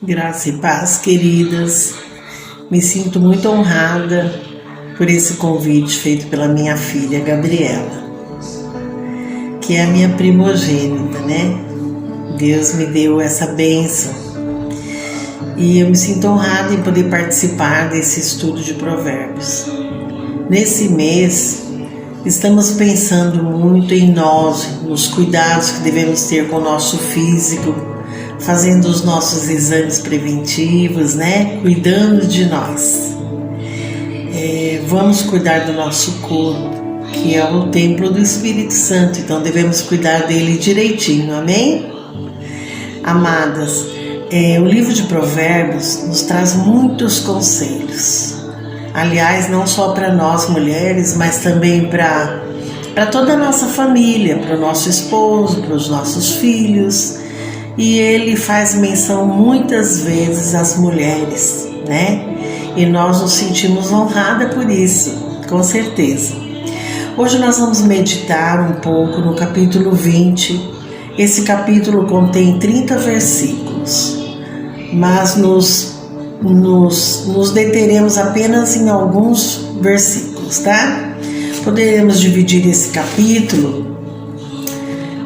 Graça e paz, queridas. Me sinto muito honrada por esse convite feito pela minha filha Gabriela, que é a minha primogênita, né? Deus me deu essa bênção e eu me sinto honrada em poder participar desse estudo de Provérbios. Nesse mês, estamos pensando muito em nós, nos cuidados que devemos ter com o nosso físico, fazendo os nossos exames preventivos, né? Cuidando de nós. Vamos cuidar do nosso corpo, que é o templo do Espírito Santo, então devemos cuidar dele direitinho, amém? Amadas, o livro de Provérbios nos traz muitos conselhos. Aliás, não só para nós mulheres, mas também para toda a nossa família, para o nosso esposo, para os nossos filhos. E ele faz menção muitas vezes às mulheres, né? E nós nos sentimos honradas por isso, com certeza. Hoje nós vamos meditar um pouco no capítulo 20. Esse capítulo contém 30 versículos, mas nos deteremos apenas em alguns versículos, tá? Poderemos dividir esse capítulo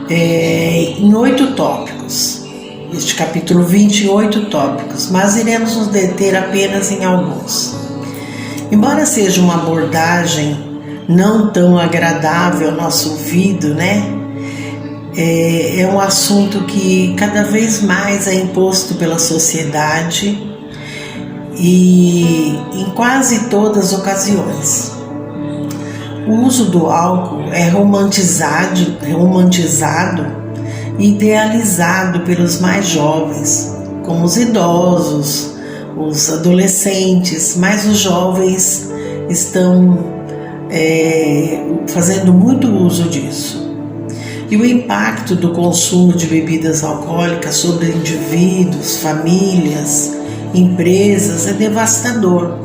em 8 tópicos. Este capítulo 20 em 8 tópicos, mas iremos nos deter apenas em alguns. Embora seja uma abordagem não tão agradável ao nosso ouvido, né? É um assunto que cada vez mais é imposto pela sociedade e em quase todas as ocasiões. O uso do álcool é romantizado e idealizado pelos mais jovens, como os idosos, os adolescentes, mas os jovens estão fazendo muito uso disso. E o impacto do consumo de bebidas alcoólicas sobre indivíduos, famílias, empresas é devastador.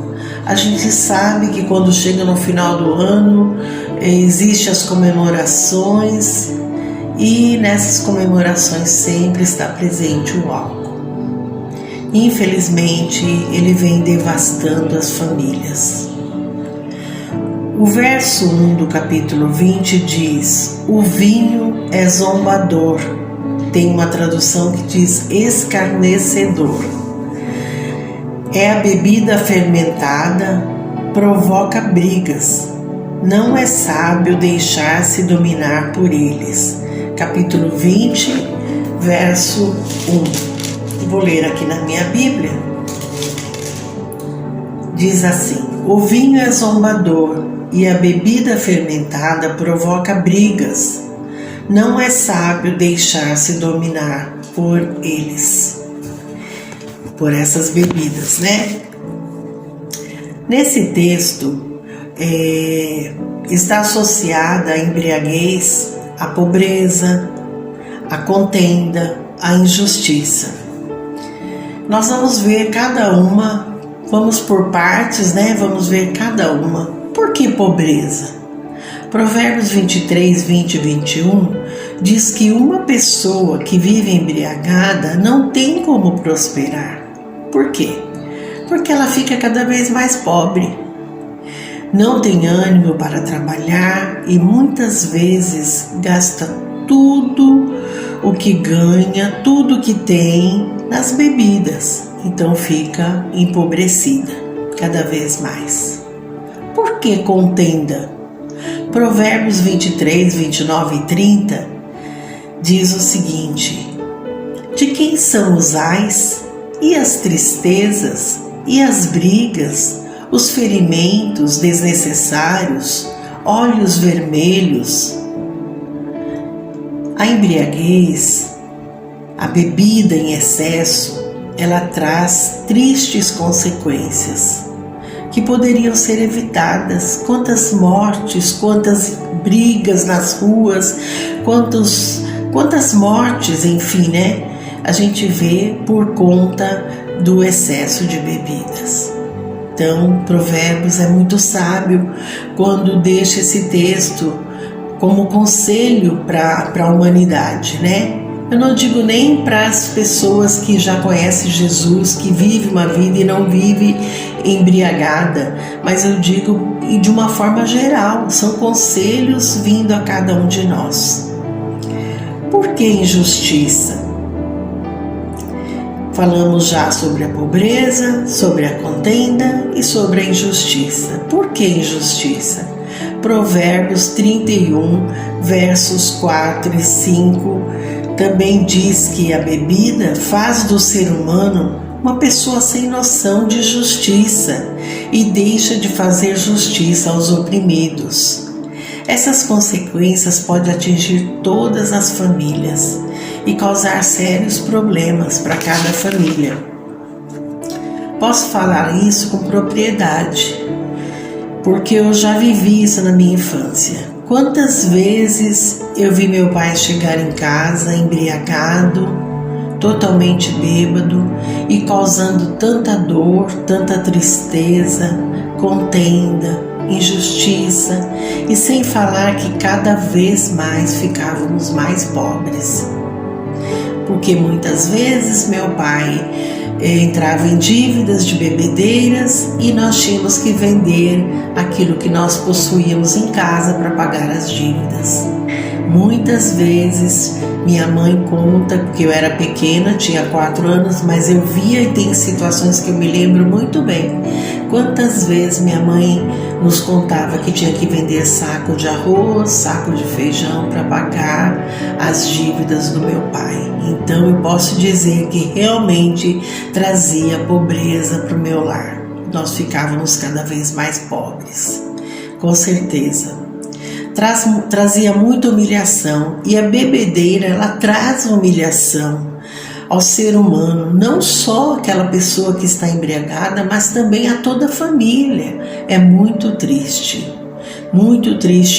A gente sabe que quando chega no final do ano, existem as comemorações e nessas comemorações sempre está presente o álcool. Infelizmente, ele vem devastando as famílias. O verso 1 do capítulo 20 diz: o vinho é zombador. Tem uma tradução que diz escarnecedor. É a bebida fermentada, provoca brigas. Não é sábio deixar-se dominar por eles. Capítulo 20, verso 1. Vou ler aqui na minha Bíblia. Diz assim: o vinho é zombador e a bebida fermentada provoca brigas. Não é sábio deixar-se dominar por eles, por essas bebidas, né? Nesse texto está associada a embriaguez, a pobreza, a contenda, a injustiça. Nós vamos ver cada uma, vamos por partes, né? Vamos ver cada uma. Por que pobreza? Provérbios 23, 20 e 21 diz que uma pessoa que vive embriagada não tem como prosperar. Por quê? Porque ela fica cada vez mais pobre. Não tem ânimo para trabalhar e muitas vezes gasta tudo o que ganha, tudo o que tem nas bebidas. Então fica empobrecida cada vez mais. Por que contenda? Provérbios 23, 29 e 30 diz o seguinte: de quem são os ais e as tristezas e as brigas, os ferimentos desnecessários, olhos vermelhos? A embriaguez, a bebida em excesso, ela traz tristes consequências que poderiam ser evitadas. Quantas mortes, quantas brigas nas ruas, quantas mortes, enfim, né? A gente vê por conta do excesso de bebidas. Então, Provérbios é muito sábio quando deixa esse texto como conselho para a humanidade, né? Eu não digo nem para as pessoas que já conhecem Jesus, que vivem uma vida e não vive embriagada, mas eu digo de uma forma geral, são conselhos vindo a cada um de nós. Por que injustiça? Falamos já sobre a pobreza, sobre a contenda e sobre a injustiça. Por que injustiça? Provérbios 31, versos 4 e 5, também diz que a bebida faz do ser humano uma pessoa sem noção de justiça e deixa de fazer justiça aos oprimidos. Essas consequências podem atingir todas as famílias e causar sérios problemas para cada família. Posso falar isso com propriedade, porque eu já vivi isso na minha infância. Quantas vezes eu vi meu pai chegar em casa embriagado, totalmente bêbado e causando tanta dor, tanta tristeza, contenda, injustiça, e sem falar que cada vez mais ficávamos mais pobres. Porque muitas vezes meu pai entrava em dívidas de bebedeiras e nós tínhamos que vender aquilo que nós possuíamos em casa para pagar as dívidas. Muitas vezes minha mãe conta, porque eu era pequena, tinha 4 anos, mas eu via e tem situações que eu me lembro muito bem. Quantas vezes minha mãe nos contava que tinha que vender saco de arroz, saco de feijão para pagar as dívidas do meu pai. Então eu posso dizer que realmente trazia pobreza para o meu lar. Nós ficávamos cada vez mais pobres, com certeza. Trazia muita humilhação, e a bebedeira ela traz humilhação ao ser humano, não só aquela pessoa que está embriagada, mas também a toda a família. É muito triste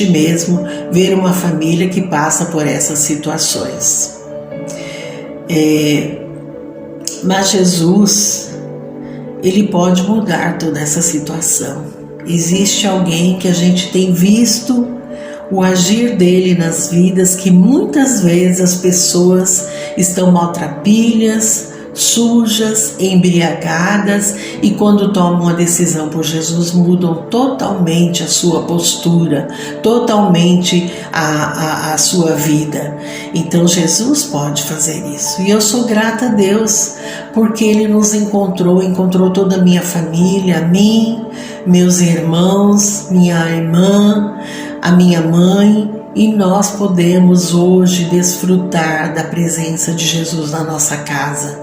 mesmo ver uma família que passa por essas situações. Mas Jesus, Ele pode mudar toda essa situação. Existe alguém que a gente tem visto o agir dele nas vidas, que muitas vezes as pessoas estão maltrapilhas, sujas, embriagadas, e quando tomam a decisão por Jesus mudam totalmente a sua postura, totalmente a sua vida. Então Jesus pode fazer isso, e eu sou grata a Deus porque Ele nos encontrou toda a minha família, a mim, meus irmãos, minha irmã, a minha mãe, e nós podemos hoje desfrutar da presença de Jesus na nossa casa.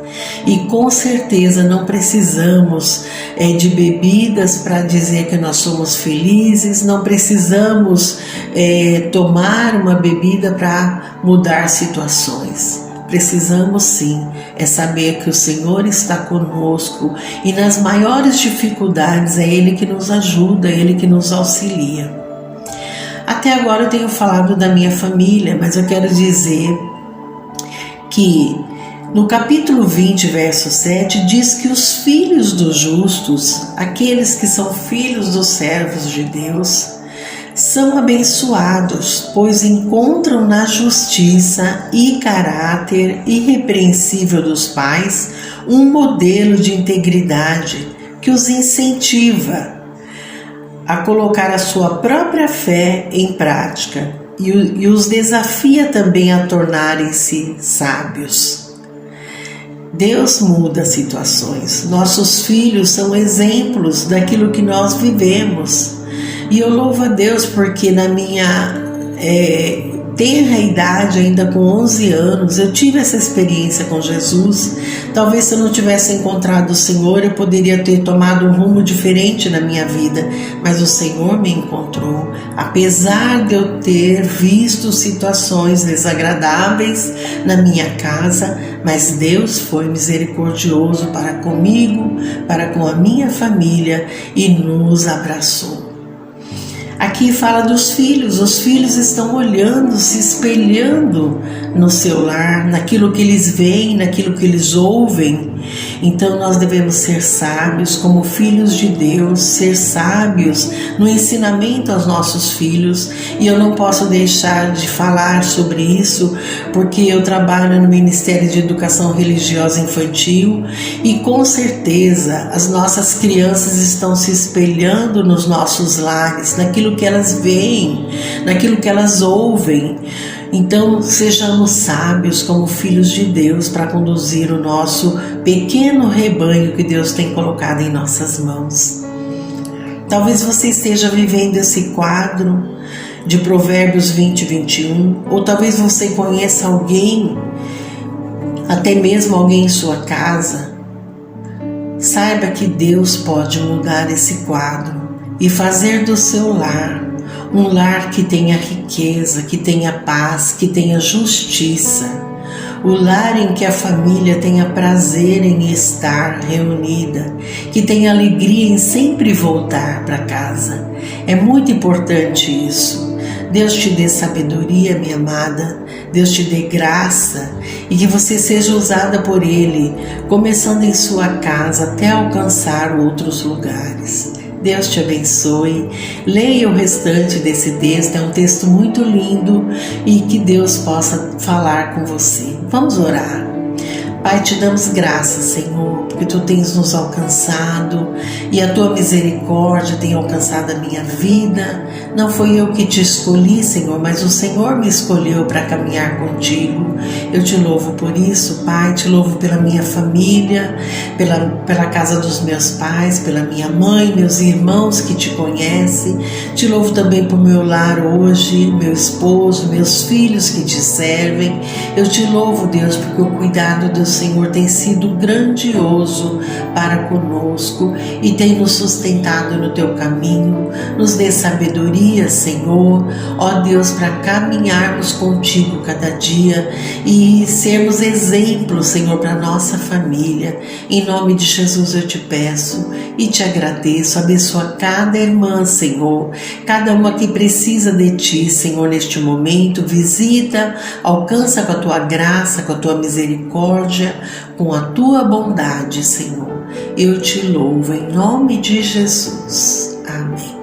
E com certeza não precisamos de bebidas para dizer que nós somos felizes, não precisamos tomar uma bebida para mudar situações. Precisamos sim saber que o Senhor está conosco, e nas maiores dificuldades é Ele que nos ajuda, é Ele que nos auxilia. Até agora eu tenho falado da minha família, mas eu quero dizer que no capítulo 20, verso 7, diz que os filhos dos justos, aqueles que são filhos dos servos de Deus, são abençoados, pois encontram na justiça e caráter irrepreensível dos pais um modelo de integridade que os incentiva a colocar a sua própria fé em prática e os desafia também a tornarem-se sábios. Deus muda situações. Nossos filhos são exemplos daquilo que nós vivemos. E eu louvo a Deus porque na minha tenra idade, ainda com 11 anos, eu tive essa experiência com Jesus. Talvez se eu não tivesse encontrado o Senhor, eu poderia ter tomado um rumo diferente na minha vida, mas o Senhor me encontrou, apesar de eu ter visto situações desagradáveis na minha casa, mas Deus foi misericordioso para comigo, para com a minha família, e nos abraçou. Aqui fala dos filhos, os filhos estão olhando, se espelhando no seu lar, naquilo que eles veem, naquilo que eles ouvem. Então nós devemos ser sábios como filhos de Deus, ser sábios no ensinamento aos nossos filhos. E eu não posso deixar de falar sobre isso, porque eu trabalho no Ministério de Educação Religiosa Infantil e com certeza as nossas crianças estão se espelhando nos nossos lares, naquilo que elas veem, naquilo que elas ouvem. Então, sejamos sábios como filhos de Deus para conduzir o nosso pequeno rebanho que Deus tem colocado em nossas mãos. Talvez você esteja vivendo esse quadro de Provérbios 20, 21, ou talvez você conheça alguém, até mesmo alguém em sua casa. Saiba que Deus pode mudar esse quadro e fazer do seu lar um lar que tenha riqueza, que tenha paz, que tenha justiça. O lar em que a família tenha prazer em estar reunida, que tenha alegria em sempre voltar para casa. É muito importante isso. Deus te dê sabedoria, minha amada. Deus te dê graça e que você seja usada por Ele, começando em sua casa até alcançar outros lugares. Deus te abençoe. Leia o restante desse texto, é um texto muito lindo e que Deus possa falar com você. Vamos orar. Pai, te damos graças, Senhor, porque Tu tens nos alcançado e a Tua misericórdia tem alcançado a minha vida. Não foi eu que te escolhi, Senhor, mas o Senhor me escolheu para caminhar contigo. Eu te louvo por isso, Pai, te louvo pela minha família, pela casa dos meus pais, pela minha mãe, meus irmãos que te conhecem. Te louvo também por meu lar hoje, meu esposo, meus filhos que te servem. Eu te louvo, Deus, porque o cuidado do Senhor tem sido grandioso para conosco e tem nos sustentado no teu caminho. Nos dê sabedoria, Senhor, ó Deus, para caminharmos contigo cada dia e sermos exemplos, Senhor, para nossa família. Em nome de Jesus eu te peço e te agradeço. Abençoa cada irmã, Senhor, cada uma que precisa de ti, Senhor, neste momento. Visita, alcança com a tua graça, com a tua misericórdia, com a tua bondade, Senhor. Eu te louvo em nome de Jesus. Amém.